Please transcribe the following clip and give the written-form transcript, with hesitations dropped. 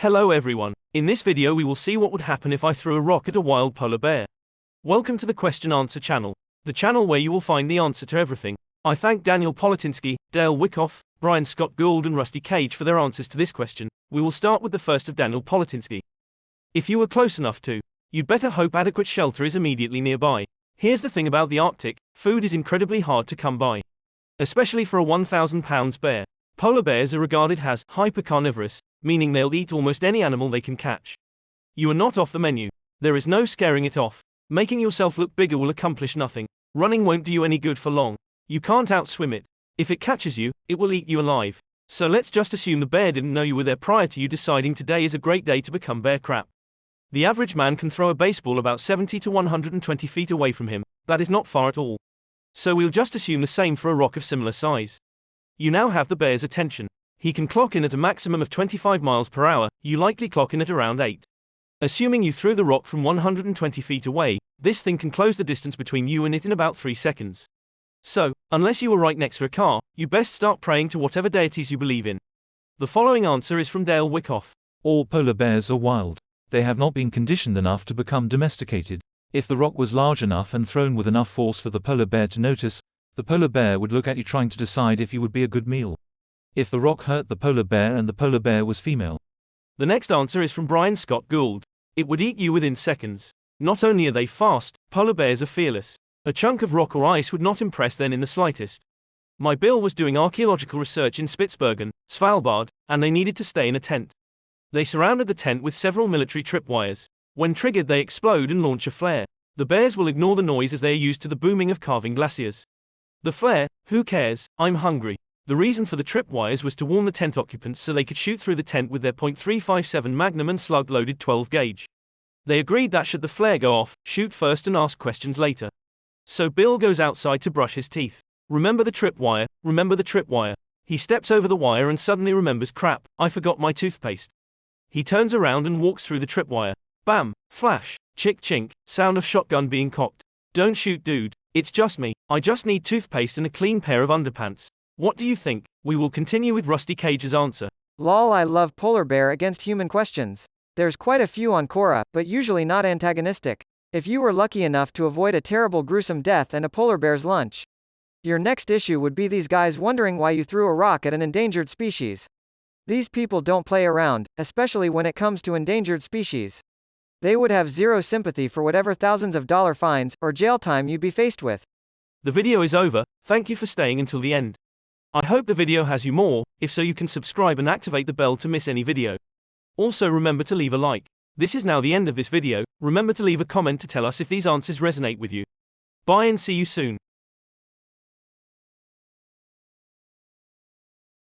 Hello everyone. In this video we will see what would happen if I threw a rock at a wild polar bear. Welcome to the question answer channel, the channel where you will find the answer to everything. I thank Daniel Poletynski, Dale Wyckoff, Brian Scott Gould and Rusty Cage for their answers to this question. We will start with the first of Daniel Poletynski. If you were close enough to, you'd better hope adequate shelter is immediately nearby. Here's the thing about the Arctic, food is incredibly hard to come by. Especially for a 1,000 pounds bear. Polar bears are regarded as hyper-carnivorous, meaning they'll eat almost any animal they can catch. You are not off the menu. There is no scaring it off. Making yourself look bigger will accomplish nothing. Running won't do you any good for long. You can't outswim it. If it catches you, it will eat you alive. So let's just assume the bear didn't know you were there prior to you deciding today is a great day to become bear crap. The average man can throw a baseball about 70 to 120 feet away from him. That is not far at all. So we'll just assume the same for a rock of similar size. You now have the bear's attention. He can clock in at a maximum of 25 miles per hour, you likely clock in at around 8. Assuming you threw the rock from 120 feet away, this thing can close the distance between you and it in about 3 seconds. So, unless you were right next to a car, you best start praying to whatever deities you believe in. The following answer is from Dale Wyckoff. All polar bears are wild. They have not been conditioned enough to become domesticated. If the rock was large enough and thrown with enough force for the polar bear to notice, the polar bear would look at you trying to decide if you would be a good meal. If the rock hurt the polar bear and the polar bear was female. The next answer is from Brian Scott Gould. It would eat you within seconds. Not only are they fast, polar bears are fearless. A chunk of rock or ice would not impress them in the slightest. My bill was doing archaeological research in Spitsbergen, Svalbard, and they needed to stay in a tent. They surrounded the tent with several military tripwires. When triggered they explode and launch a flare. The bears will ignore the noise as they are used to the booming of calving glaciers. The flare, who cares, I'm hungry. The reason for the tripwires was to warn the tent occupants so they could shoot through the tent with their .357 Magnum and slug-loaded 12-gauge. They agreed that should the flare go off, shoot first and ask questions later. So Bill goes outside to brush his teeth. Remember the tripwire, remember the tripwire. He steps over the wire and suddenly remembers, crap, I forgot my toothpaste. He turns around and walks through the tripwire. Bam, flash, chick chink, sound of shotgun being cocked. Don't shoot dude, it's just me, I just need toothpaste and a clean pair of underpants. What do you think? We will continue with Rusty Cage's answer. Lol, I love polar bear against human questions. There's quite a few on Quora, but usually not antagonistic. If you were lucky enough to avoid a terrible gruesome death and a polar bear's lunch. Your next issue would be these guys wondering why you threw a rock at an endangered species. These people don't play around, especially when it comes to endangered species. They would have zero sympathy for whatever thousands of dollar fines or jail time you'd be faced with. The video is over, thank you for staying until the end. I hope the video has you more, if so you can subscribe and activate the bell to miss any video. Also remember to leave a like. This is now the end of this video, remember to leave a comment to tell us if these answers resonate with you. Bye and see you soon.